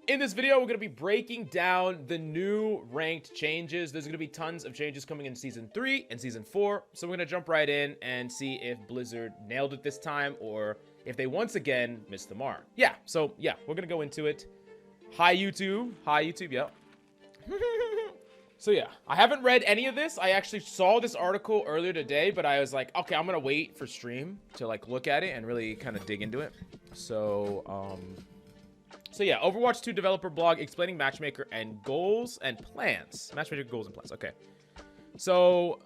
In this video, we're going to be breaking down the new ranked changes. There's going to be tons of changes coming in Season 3 and Season 4. So we're going to jump right in and see if Blizzard nailed it this time or if they once again missed the mark. Yeah, we're going to go into it. Hi, YouTube. Hi, YouTube. Yep. So yeah, I haven't read any of this. I actually saw this article earlier today, but I was like, okay, I'm going to wait for stream to like look at it and really kind of dig into it. So yeah, Overwatch 2 developer blog explaining matchmaker and goals and plans. Matchmaker goals and plans. Okay. So,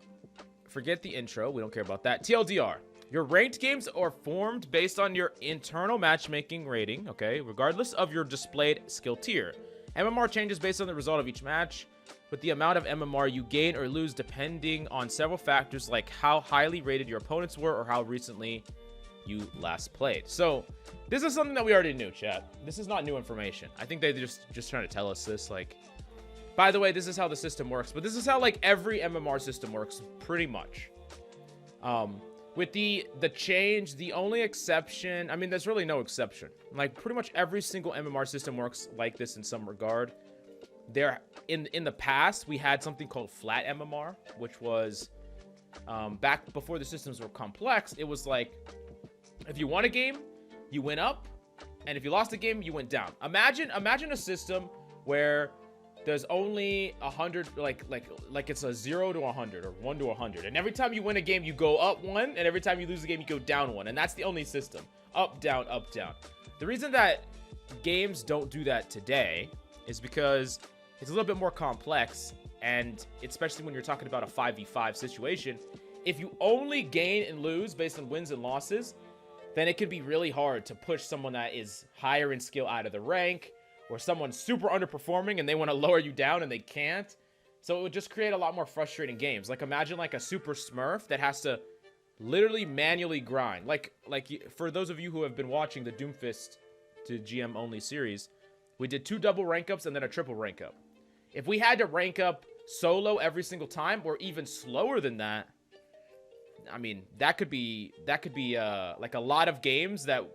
forget the intro. We don't care about that. TLDR. Your ranked games are formed based on your internal matchmaking rating, okay, regardless of your displayed skill tier. MMR changes based on the result of each match, with the amount of MMR you gain or lose depending on several factors like how highly rated your opponents were or how recently you last played. So this is something that we already knew, chat. This is not new information. I think they're just trying to tell us this, like, by the way, this is how the system works, but this is how like every MMR system works pretty much. With the change, the only exception, I mean, there's really no exception. Like pretty much every single MMR system works like this in some regard. There in the past, we had something called flat MMR, which was back before the systems were complex. It was like, if you won a game, you went up, and if you lost a game, you went down. Imagine a system where there's only 100, like it's a 0 to 100 or 1 to 100, and every time you win a game, you go up 1, and every time you lose a game, you go down 1, and that's the only system. Up, down, up, down. The reason that games don't do that today is because it's a little bit more complex, and especially when you're talking about a 5v5 situation, if you only gain and lose based on wins and losses, then it could be really hard to push someone that is higher in skill out of the rank, or someone super underperforming and they want to lower you down and they can't. So it would just create a lot more frustrating games. Like imagine like a super smurf that has to literally manually grind. Like for those of you who have been watching the Doomfist to GM only series, we did 2 double rank ups and then a triple rank up. If we had to rank up solo every single time, or even slower than that, I mean, that could be like a lot of games that,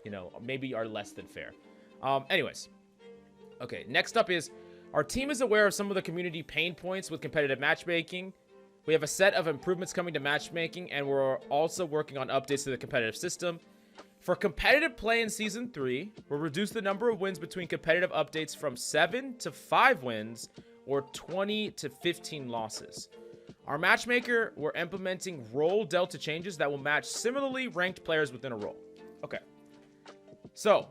you know, maybe are less than fair. Anyways. Okay, next up is, our team is aware of some of the community pain points with competitive matchmaking. We have a set of improvements coming to matchmaking, and we're also working on updates to the competitive system. For competitive play in Season 3, we'll reduce the number of wins between competitive updates from 7 to 5 wins, or 20 to 15 losses. Our matchmaker, we're implementing role delta changes that will match similarly ranked players within a role. Okay. So,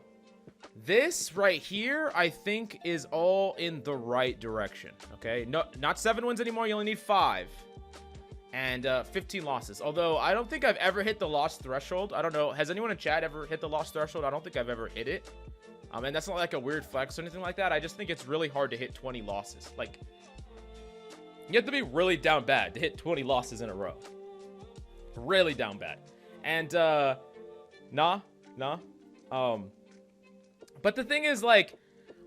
this right here, I think, is all in the right direction. Okay? No, not 7 wins anymore. You only need 5. And 15 losses. Although, I don't think I've ever hit the loss threshold. I don't know. Has anyone in chat ever hit the loss threshold? I don't think I've ever hit it. And that's not like a weird flex or anything like that. I just think it's really hard to hit 20 losses. Like, you have to be really down bad to hit 20 losses in a row. Really down bad. And, nah. But the thing is, like,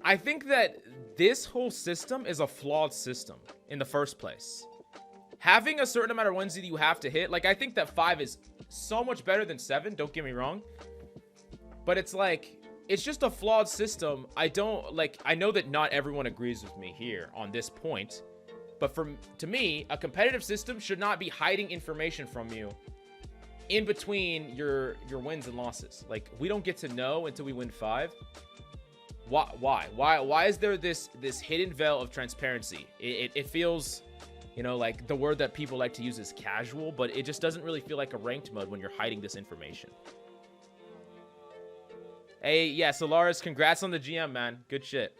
I think that this whole system is a flawed system in the first place. Having a certain amount of wins that you have to hit, like, I think that 5 is so much better than 7, don't get me wrong. But it's like, it's just a flawed system. I know that not everyone agrees with me here on this point. But to me, a competitive system should not be hiding information from you in between your wins and losses. Like, we don't get to know until we win 5. Why is there this hidden veil of transparency? It feels, you know, like the word that people like to use is casual, but it just doesn't really feel like a ranked mode when you're hiding this information. Hey, yeah, Solaris, congrats on the GM, man. Good shit.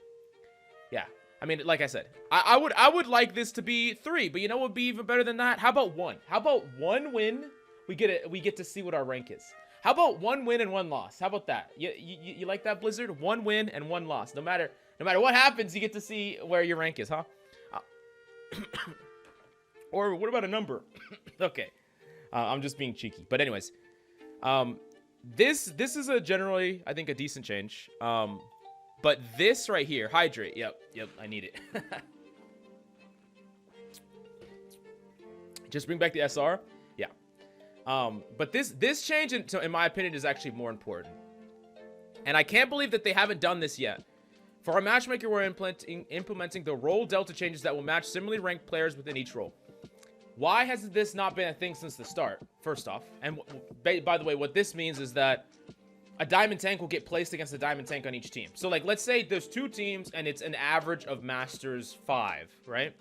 Yeah. I mean, like I said, I would like this to be 3, but you know what would be even better than that? How about 1? How about 1 win? We get to see what our rank is. How about 1 win and 1 loss? How about that? You like that, Blizzard? 1 win and 1 loss. No matter what happens, you get to see where your rank is, huh? Or what about a number? Okay, I'm just being cheeky. But anyways, this is a generally, I think, a decent change. But this right here, hydrate. Yep, I need it. Just bring back the SR. Yeah. But this change, in my opinion, is actually more important. And I can't believe that they haven't done this yet. For our matchmaker, we're implementing the role delta changes that will match similarly ranked players within each role. Why has this not been a thing since the start? First off, and by the way, what this means is that a diamond tank will get placed against a diamond tank on each team. So like, let's say there's 2 teams and it's an average of Masters 5, right?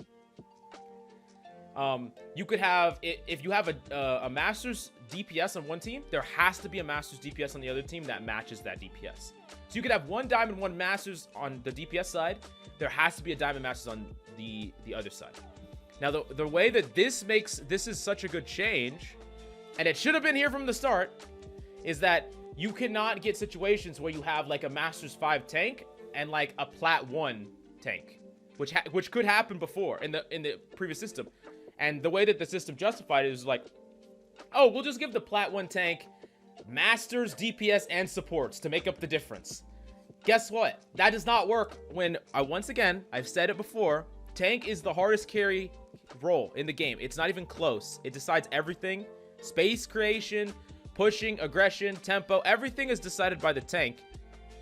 You could have, if you have a Masters DPS on one team, there has to be a Masters DPS on the other team that matches that DPS. So you could have 1 Diamond, 1 Masters on the DPS side. There has to be a Diamond Masters on the other side. Now, the way that this is such a good change, and it should have been here from the start, is that you cannot get situations where you have like a Masters 5 tank and like a Plat 1 tank, which could happen before in the previous system. And the way that the system justified it is like, oh, we'll just give the Plat 1 tank Masters, DPS, and supports to make up the difference. Guess what? That does not work when, once again, I've said it before, tank is the hardest carry role in the game. It's not even close. It decides everything. Space creation, pushing, aggression, tempo, everything is decided by the tank.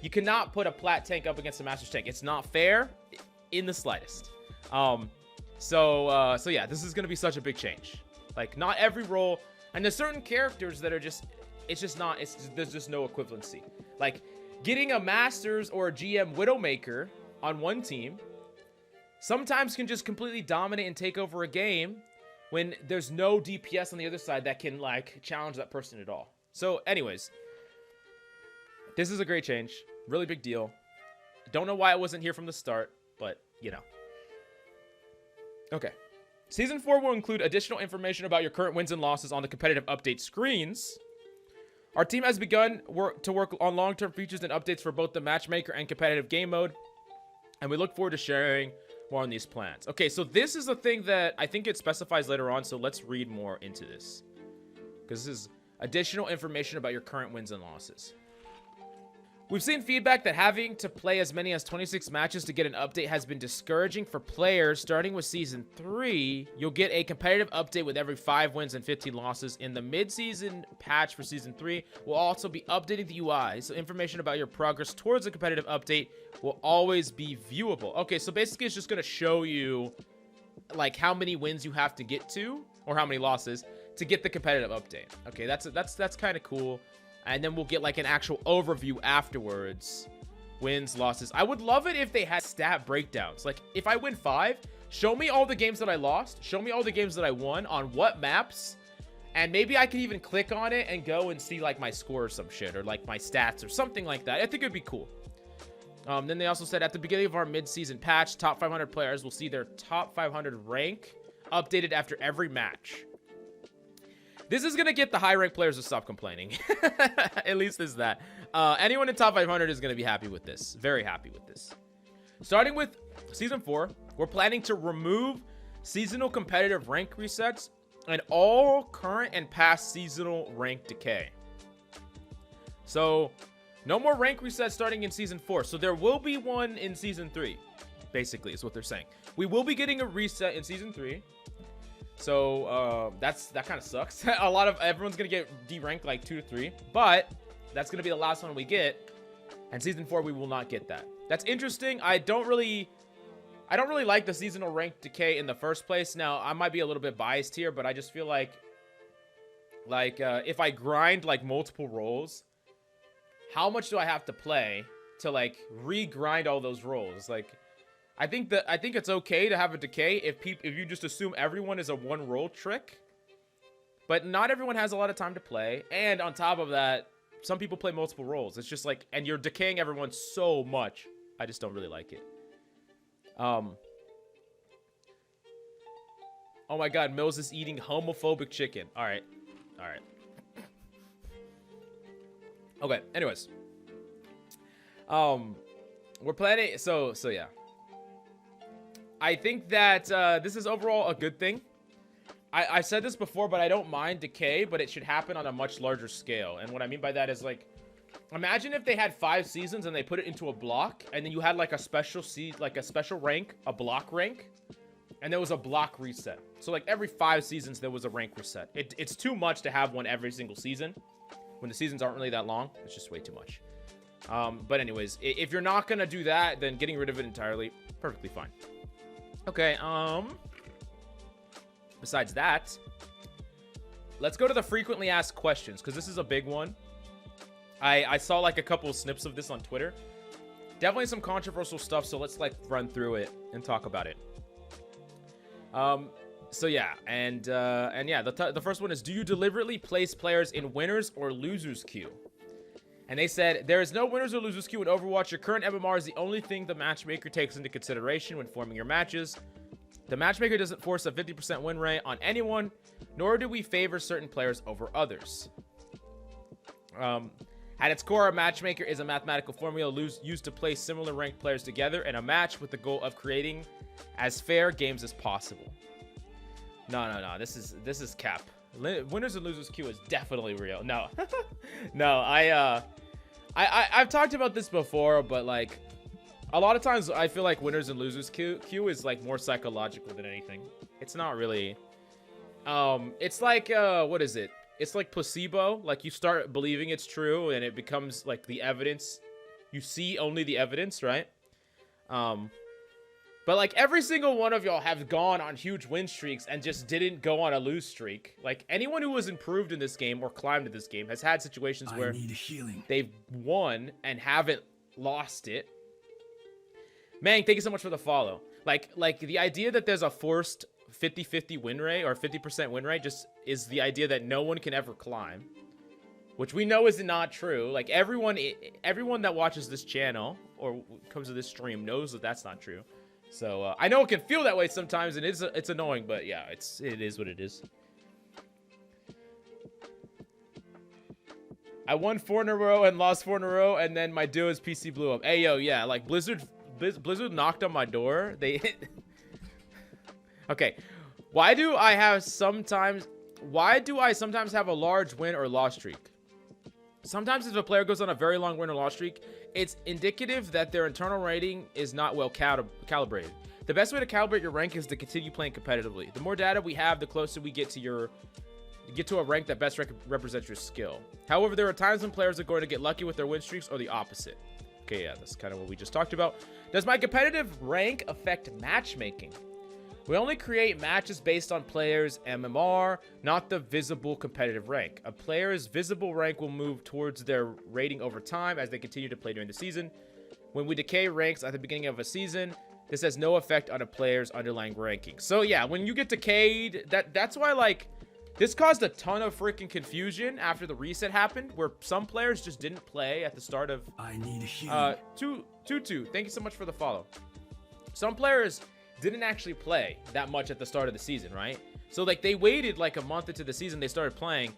You cannot put a Plat tank up against a Masters tank. It's not fair in the slightest. So yeah, this is going to be such a big change. Like, not every role, and there's certain characters that are just, there's just no equivalency. Like, getting a Masters or a GM Widowmaker on one team sometimes can just completely dominate and take over a game when there's no DPS on the other side that can, like, challenge that person at all. So, anyways, this is a great change. Really big deal. Don't know why it wasn't here from the start, but, you know. Okay. Season 4 will include additional information about your current wins and losses on the competitive update screens. Our team has begun to work on long-term features and updates for both the matchmaker and competitive game mode, and we look forward to sharing more on these plans. Okay, so this is the thing that I think it specifies later on, so let's read more into this, because this is additional information about your current wins and losses. We've seen feedback that having to play as many as 26 matches to get an update has been discouraging for players. Starting with Season 3, you'll get a competitive update with every 5 wins and 15 losses. In the mid-season patch for Season 3, we'll also be updating the UI, so information about your progress towards a competitive update will always be viewable. Okay, so basically it's just going to show you, like, how many wins you have to get to, or how many losses, to get the competitive update. Okay, that's kind of cool. And then we'll get like an actual overview afterwards. Wins, losses. I would love it if they had stat breakdowns. Like, if I win 5, show me all the games that I lost. Show me all the games that I won on what maps. And maybe I could even click on it and go and see like my score or some shit. Or like my stats or something like that. I think it'd be cool. Then they also said at the beginning of our mid-season patch, top 500 players will see their top 500 rank updated after every match. This is going to get the high-ranked players to stop complaining. At least is that. Anyone in top 500 is going to be happy with this. Very happy with this. Starting with Season 4, we're planning to remove seasonal competitive rank resets and all current and past seasonal rank decay. So, no more rank resets starting in Season 4. So, there will be one in Season 3, basically, is what they're saying. We will be getting a reset in Season 3. So, that kind of sucks. Everyone's going to get D-ranked like 2 to 3. But, that's going to be the last one we get. And Season 4, we will not get that. That's interesting. I don't really like the seasonal rank decay in the first place. Now, I might be a little bit biased here, but I just feel like if I grind, like, multiple roles, how much do I have to play to, like, re-grind all those roles? Like, I think it's okay to have a decay if you just assume everyone is a one roll trick, but not everyone has a lot of time to play. And on top of that, some people play multiple roles. It's just like, and you're decaying everyone so much. I just don't really like it. Oh my God, Mills is eating homophobic chicken. All right. Okay. Anyways, we're planning. So yeah. I think that this is overall a good thing. I said this before, but I don't mind decay, but it should happen on a much larger scale. And what I mean by that is, like, imagine if they had 5 seasons and they put it into a block, and then you had like a special rank, a block rank, and there was a block reset. So like every 5 seasons there was a rank reset. It's too much to have one every single season when the seasons aren't really that long. It's just way too much. But anyways, if you're not gonna do that, then getting rid of it entirely, perfectly fine. Okay, besides that, let's go to the frequently asked questions, because this is a big one. I saw like a couple of snips of this on Twitter. Definitely some controversial stuff, so let's like run through it and talk about it. So yeah, and yeah, the first one is, do you deliberately place players in winners or losers queue? And they said, there is no winners or losers queue in Overwatch. Your current MMR is the only thing the matchmaker takes into consideration when forming your matches. The matchmaker doesn't force a 50% win rate on anyone, nor do we favor certain players over others. At its core, a matchmaker is a mathematical formula used to place similar ranked players together in a match with the goal of creating as fair games as possible. No, this is cap. Winners and losers queue is definitely real. No, no, I've talked about this before, but like a lot of times I feel like winners and losers queue is like more psychological than anything. It's not really. It's like what is it? It's like placebo. Like you start believing it's true, and it becomes like the evidence. You see only the evidence, right? But like every single one of y'all have gone on huge win streaks and just didn't go on a lose streak. Like anyone who was improved in this game or climbed in this game has had situations where they've won and haven't lost it. Mang, thank you so much for the follow. Like the idea that there's a forced 50-50 win rate or 50% win rate just is the idea that no one can ever climb, which we know is not true. Like everyone that watches this channel or comes to this stream knows that that's not true. So I know it can feel that way sometimes, and it's annoying, but yeah, it is what it is. I won 4 in a row and lost 4 in a row, and then my duo's PC blew up. Hey yo, yeah, like Blizzard knocked on my door. They okay. Why do I sometimes have a large win or loss streak? Sometimes if a player goes on a very long win or loss streak, it's indicative that their internal rating is not well calibrated. The best way to calibrate your rank is to continue playing competitively. The more data we have, the closer we get to a rank that best represents your skill. However, there are times when players are going to get lucky with their win streaks or the opposite. Okay, yeah, that's kind of what we just talked about. Does my competitive rank affect matchmaking? We only create matches based on players' MMR, not the visible competitive rank. A player's visible rank will move towards their rating over time as they continue to play during the season. When we decay ranks at the beginning of a season, this has no effect on a player's underlying ranking. So yeah, when you get decayed, that's why like this caused a ton of freaking confusion after the reset happened, where some players just didn't play at the start of. I need healing. Tutu, thank you so much for the follow. Some players didn't actually play that much at the start of the season, right? So like they waited like a month into the season, they started playing,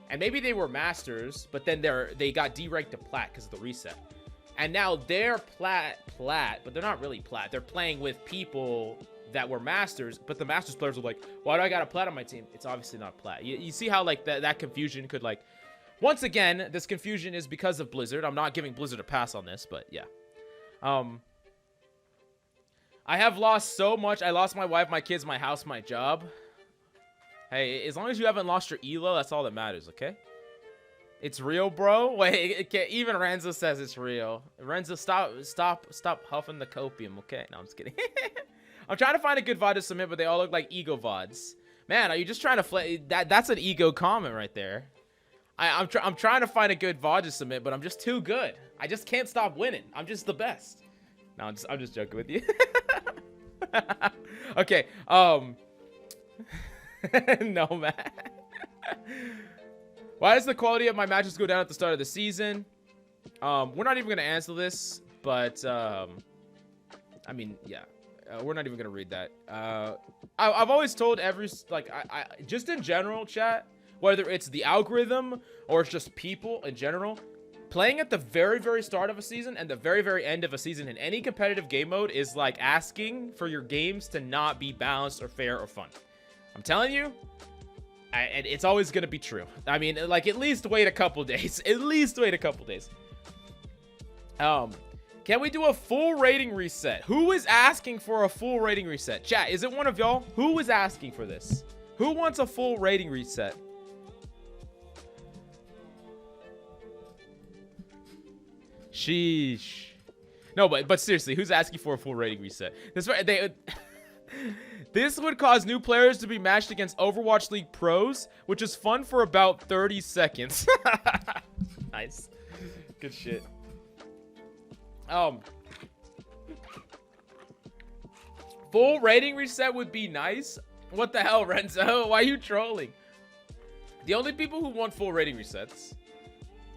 and maybe they were masters, but then they got deranked to plat because of the reset. And now they're plat, but they're not really plat. They're playing with people that were masters, but the masters players are like, why do I got a plat on my team? It's obviously not plat. You see how like that confusion could like, once again, this confusion is because of Blizzard. I'm not giving Blizzard a pass on this, but yeah. I have lost so much. I lost my wife, my kids, my house, my job. Hey, as long as you haven't lost your elo, that's all that matters, okay? It's real, bro. Wait, even Renzo says it's real. Renzo, stop huffing the copium, okay? No, I'm just kidding. I'm trying to find a good VOD to submit, but they all look like ego VODs. Man, are you just trying to play? That's an ego comment right there. I'm trying to find a good VOD to submit, but I'm just too good. I just can't stop winning. I'm just the best. No, I'm just joking with you. Okay. No, man. Why does the quality of my matches go down at the start of the season? We're not even gonna answer this, but I mean, yeah, we're not even gonna read that. I've always told I just in general, chat, whether it's the algorithm or it's just people in general, playing at the very, very start of a season and the very, very end of a season in any competitive game mode is like asking for your games to not be balanced or fair or fun. I'm telling you, and it's always going to be true. I mean, like, at least wait a couple days. At least wait a couple days. Can we do a full rating reset? Who is asking for a full rating reset? Chat, is it one of y'all? Who is asking for this? Who wants a full rating reset? Sheesh. No, but seriously, who's asking for a full rating reset? This would cause new players to be matched against Overwatch League pros, which is fun for about 30 seconds. Nice. Good shit. Full rating reset would be nice. What the hell, Renzo? Why are you trolling? The only people who want full rating resets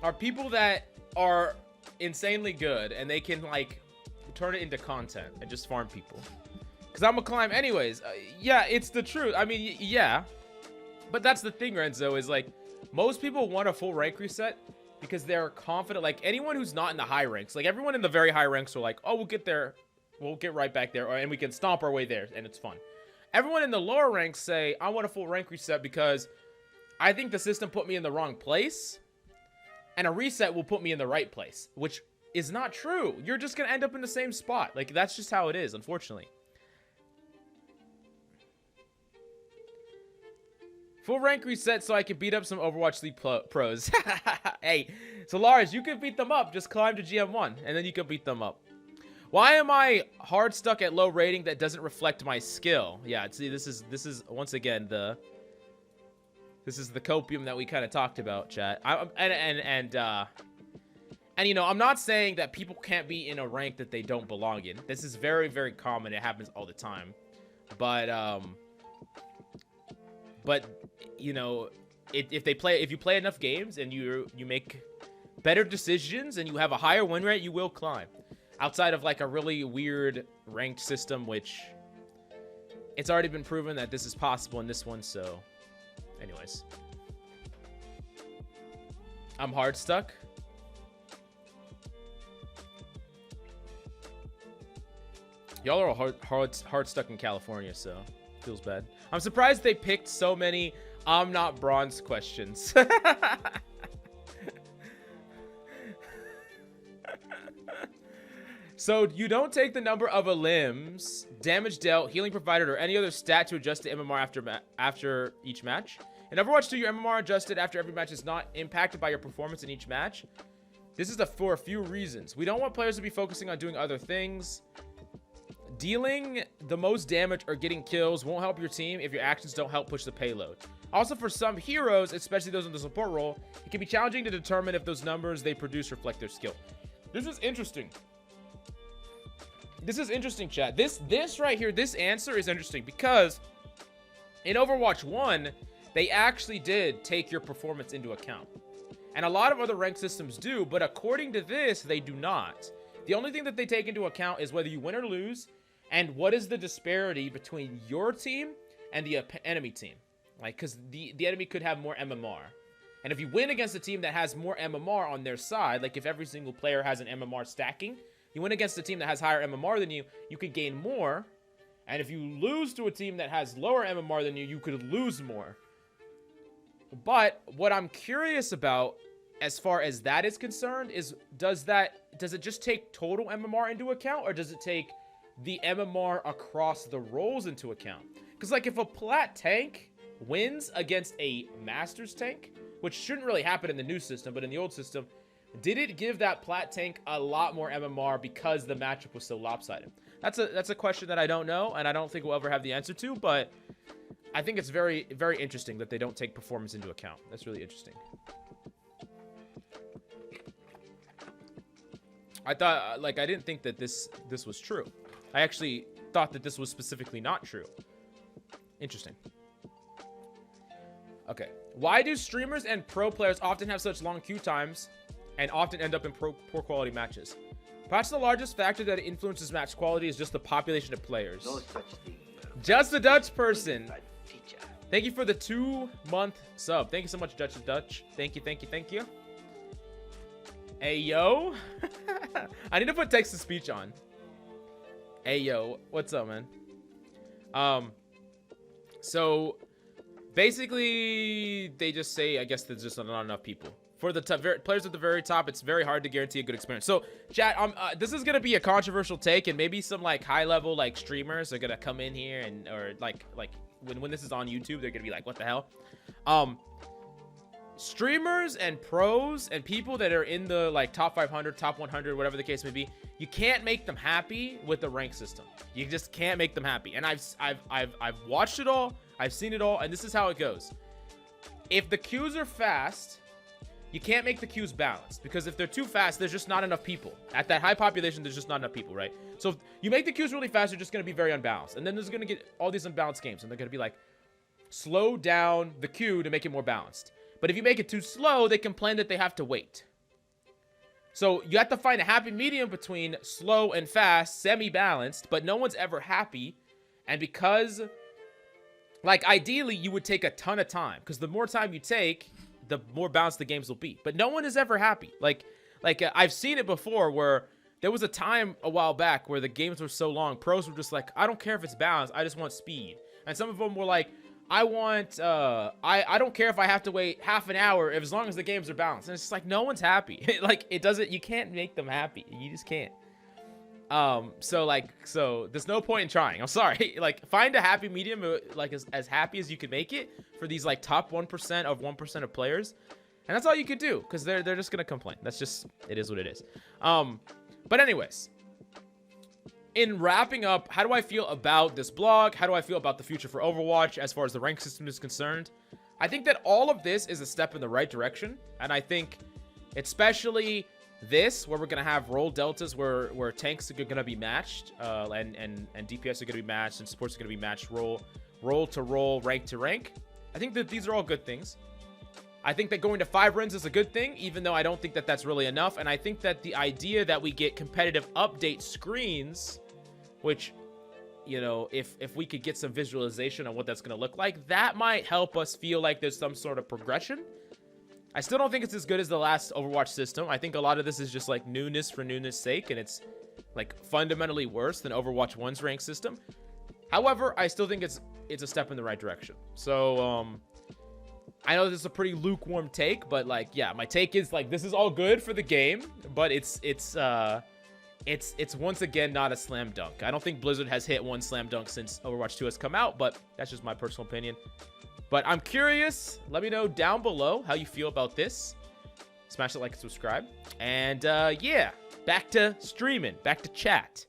are people that are insanely good and they can like turn it into content and just farm people. Because I'm gonna climb anyways. Yeah, it's the truth. I mean, yeah. But that's the thing, Renzo, is like most people want a full rank reset because they're confident. Like anyone who's not in the high ranks, like everyone in the very high ranks are like, oh, we'll get there. We'll get right back there, and we can stomp our way there, and it's fun. Everyone in the lower ranks say, I want a full rank reset because I think the system put me in the wrong place, and a reset will put me in the right place, which is not true. You're just going to end up in the same spot. Like, that's just how it is, unfortunately. Full rank reset so I can beat up some Overwatch League pros. Hey, so Lars, you can beat them up. Just climb to GM1, and then you can beat them up. Why am I hard stuck at low rating that doesn't reflect my skill? Yeah, see, this is once again this is the copium that we kind of talked about, chat. And you know, I'm not saying that people can't be in a rank that they don't belong in. This is very, very common. It happens all the time. But you know, if you play enough games and you make better decisions and you have a higher win rate, you will climb. Outside of like a really weird ranked system, which it's already been proven that this is possible in this one. So anyways, I'm hard stuck. Y'all are all hard stuck in California, so feels bad. I'm surprised they picked so many I'm not bronze questions. So you don't take the number of limbs, damage dealt, healing provided, or any other stat to adjust to MMR after each match. In Overwatch 2, your MMR adjusted after every match is not impacted by your performance in each match. This is for a few reasons. We don't want players to be focusing on doing other things. Dealing the most damage or getting kills won't help your team if your actions don't help push the payload. Also, for some heroes, especially those in the support role, it can be challenging to determine if those numbers they produce reflect their skill. This is interesting. This is interesting, chat. This right here, this answer is interesting because in Overwatch 1, they actually did take your performance into account. And a lot of other ranked systems do, but according to this, they do not. The only thing that they take into account is whether you win or lose and what is the disparity between your team and the enemy team. Like, because the enemy could have more MMR. And if you win against a team that has more MMR on their side, like if every single player has an MMR stacking, you win against a team that has higher MMR than you, you could gain more. And if you lose to a team that has lower MMR than you, you could lose more. But what I'm curious about, as far as that is concerned, is does it just take total MMR into account, or does it take the MMR across the roles into account? Because like if a plat tank wins against a Masters tank, which shouldn't really happen in the new system, but in the old system, did it give that plat tank a lot more MMR because the matchup was so lopsided? That's a question that I don't know, and I don't think we'll ever have the answer to, but I think it's very, very interesting that they don't take performance into account. That's really interesting. I thought, like, I didn't think that this was true. I actually thought that this was specifically not true. Interesting. Okay. Why do streamers and pro players often have such long queue times and often end up in poor quality matches? Perhaps the largest factor that influences match quality is just the population of players. No such thing. Just a Dutch person. Thank you for the 2-month sub. Thank you so much, Dutch. Thank you, thank you, thank you. Hey, yo. I need to put text-to-speech on. Hey, yo. What's up, man? So, basically, they just say, I guess there's just not enough people. For the players at the very top, it's very hard to guarantee a good experience. So, chat, this is gonna be a controversial take, and maybe some like high-level like streamers are gonna come in here and or like when this is on YouTube, they're gonna be like, "What the hell?" streamers and pros and people that are in the like top 500, top 100, whatever the case may be, you can't make them happy with the rank system. You just can't make them happy. And I've watched it all, I've seen it all, and this is how it goes. If the queues are fast, you can't make the queues balanced, because if they're too fast, there's just not enough people. At that high population, there's just not enough people, right? So if you make the queues really fast, you're just going to be very unbalanced. And then there's going to get all these unbalanced games, and they're going to be like, slow down the queue to make it more balanced. But if you make it too slow, they complain that they have to wait. So you have to find a happy medium between slow and fast, semi-balanced, but no one's ever happy. And because, like, ideally, you would take a ton of time, because the more time you take, the more balanced the games will be. But no one is ever happy. Like I've seen it before where there was a time a while back where the games were so long, pros were just like, I don't care if it's balanced, I just want speed. And some of them were like, I want, I don't care if I have to wait half an hour as long as the games are balanced. And it's just like, no one's happy. Like, it doesn't, you can't make them happy. You just can't. So there's no point in trying. I'm sorry. Like, find a happy medium, like as happy as you can make it for these like top 1% of 1% of players. And that's all you could do, because they're just going to complain. That's just, it is what it is. But anyways, in wrapping up, how do I feel about this blog? How do I feel about the future for Overwatch as far as the rank system is concerned? I think that all of this is a step in the right direction. And I think especially this, where we're going to have role deltas where tanks are going to be matched, and DPS are going to be matched, and supports are going to be matched role to role, rank to rank. I think that these are all good things. I think that going to 5 runs is a good thing, even though I don't think that that's really enough. And I think that the idea that we get competitive update screens, which, you know, if we could get some visualization on what that's going to look like, that might help us feel like there's some sort of progression. I still don't think it's as good as the last Overwatch system. I think a lot of this is just like newness for newness sake, and it's like fundamentally worse than Overwatch 1's rank system. However, I still think it's a step in the right direction. So, I know this is a pretty lukewarm take, but like, yeah, my take is like, this is all good for the game, but it's once again not a slam dunk. I don't think Blizzard has hit one slam dunk since Overwatch 2 has come out, but that's just my personal opinion. But I'm curious. Let me know down below how you feel about this. Smash the like and subscribe. And yeah, back to streaming, back to chat.